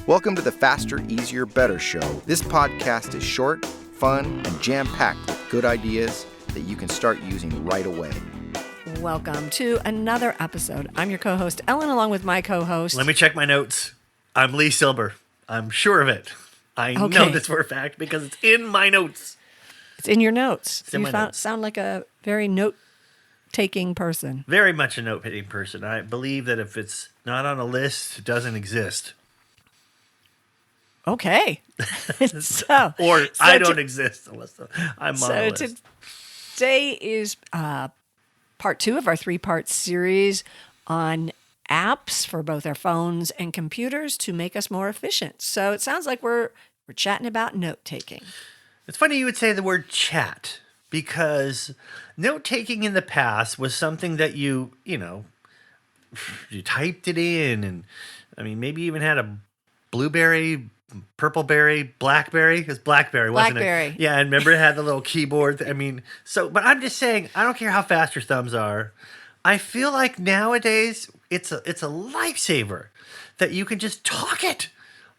Welcome to the Faster, Easier, Better show. This podcast is short, fun, and jam-packed with good ideas that you can start using right away. Welcome to another episode. I'm your co-host, Ellen, along with my co-host. Let me check my notes. I'm Lee Silber. I'm sure of it. I know this for a fact because it's in my notes. It's in your notes. It's in my notes. Sound like a very note-taking person. Very much a note-taking person. I believe that if it's not on a list, it doesn't exist. Okay. Or I don't exist unless I'm on a list. Today is part 2 of our 3-part series on apps for both our phones and computers to make us more efficient. So it sounds like we're chatting about note-taking. It's funny you would say the word chat because note-taking in the past was something that you typed it in, and I mean maybe even had a Blueberry, Purpleberry, Blackberry, because Blackberry, wasn't it? Yeah, and remember it had the little keyboard. But I'm just saying, I don't care how fast your thumbs are. I feel like nowadays it's a lifesaver that you can just talk it.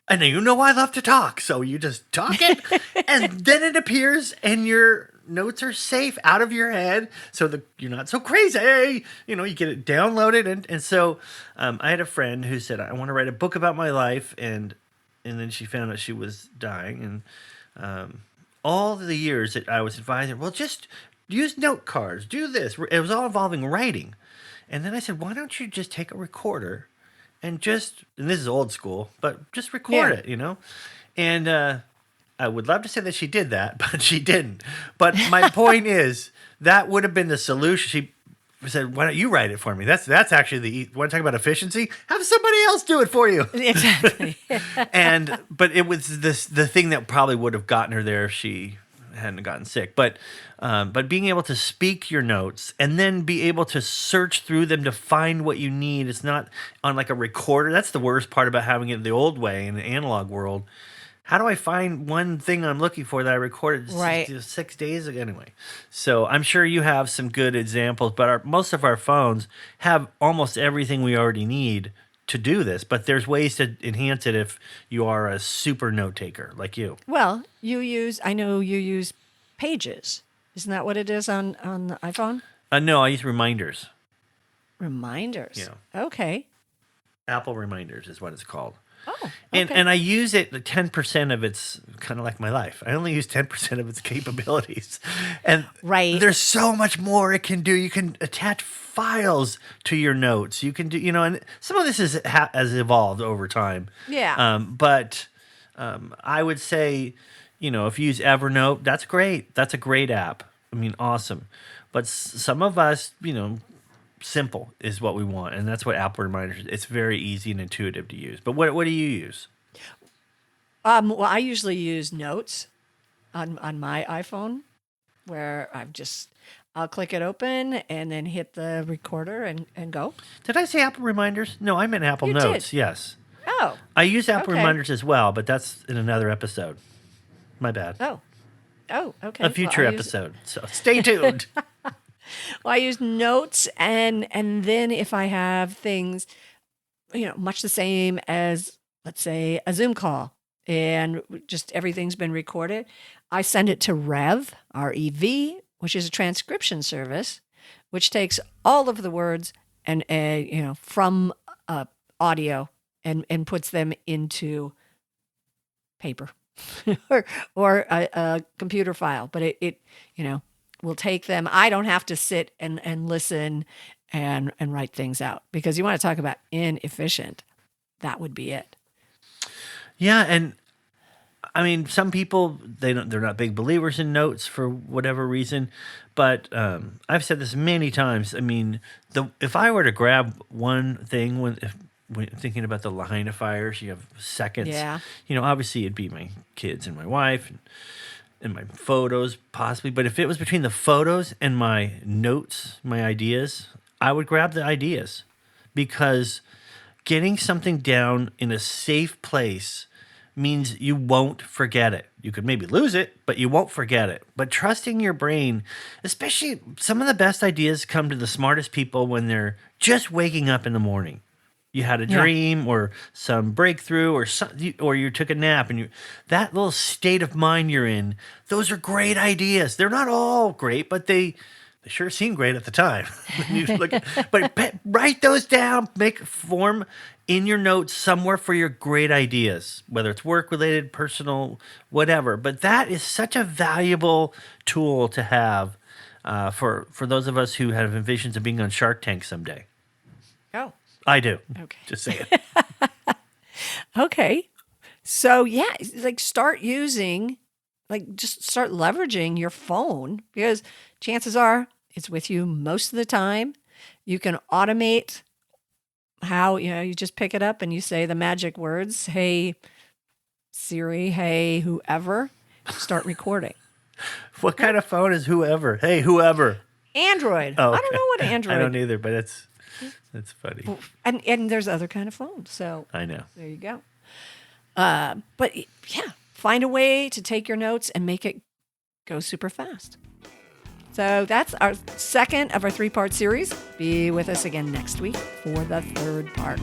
And you know I love to talk, so you just talk it, and then it appears, and your notes are safe out of your head, so you're not so crazy. You get it downloaded, and so I had a friend who said, I want to write a book about my life, and then she found out she was dying, and all the years that I was advising her, well, just use note cards, do this. It was all involving writing. And then I said, why don't you just take a recorder and this is old school, but just record it, And I would love to say that she did that, but she didn't. But my point is, that would have been the solution. She said, why don't you write it for me? That's actually want to talk about efficiency? Have somebody else do it for you. Exactly. But it was the thing that probably would have gotten her there if she hadn't gotten sick. But being able to speak your notes and then be able to search through them to find what you need. It's not on like a recorder. That's the worst part about having it the old way in the analog world. How do I find one thing I'm looking for that I recorded 6 days ago? Anyway, so I'm sure you have some good examples, but most of our phones have almost everything we already need to do this. But there's ways to enhance it if you are a super note taker like you. Well, I know you use Pages. Isn't that what it is on the iPhone? No, I use Reminders. Reminders? Yeah. Okay. Apple Reminders is what it's called. Oh, okay. And I use it 10% of its, kind of like my life. I only use 10% of its capabilities. And there's so much more it can do. You can attach files to your notes. You can do, and some of this has evolved over time. Yeah. But I would say, if you use Evernote, that's great. That's a great app. I mean, awesome. But some of us, simple is what we want, and that's what Apple Reminders. It's very easy and intuitive to use. But what do you use? Well, I usually use Notes on my iPhone, where I'll click it open and then hit the recorder and go. Did I say Apple Reminders? No, I meant Apple Notes. Did. Yes. Oh. I use Apple Reminders as well, but that's in another episode. My bad. Oh, okay. A future episode. So stay tuned. Well, I use Notes, and then if I have things, much the same as, let's say, a Zoom call, and just everything's been recorded, I send it to Rev, R-E-V, which is a transcription service, which takes all of the words and from audio and puts them into paper or a computer file. But it we'll take them. I don't have to sit and listen and write things out, because you want to talk about inefficient. That would be it. Yeah, and I mean, some people they're not big believers in notes for whatever reason, but I've said this many times. I mean, if I were to grab one thing when thinking about the line of fires, you have seconds. Yeah. Obviously it'd be my kids and my wife and my photos, possibly. But if it was between the photos and my notes, my ideas, I would grab the ideas, because getting something down in a safe place means you won't forget it. You could maybe lose it, but you won't forget it. But trusting your brain, especially some of the best ideas come to the smartest people when they're just waking up in the morning. You had a dream or some breakthrough or you took a nap and that little state of mind you're in, those are great ideas. They're not all great, but they sure seem great at the time. But write those down, make form in your notes somewhere for your great ideas, whether it's work related, personal, whatever. But that is such a valuable tool to have for those of us who have visions of being on Shark Tank someday. Oh. I do. Okay. Just saying. Okay. So start leveraging your phone, because chances are it's with you most of the time. You can automate how, you just pick it up and you say the magic words, hey, Siri, hey, whoever, start recording. What kind of phone is whoever? Hey, whoever. Android. Oh, okay. I don't know what Android. I don't either, but it's funny. And there's other kind of phones. So I know. There you go. But find a way to take your notes and make it go super fast. So that's our second of our 3-part series. Be with us again next week for the third part.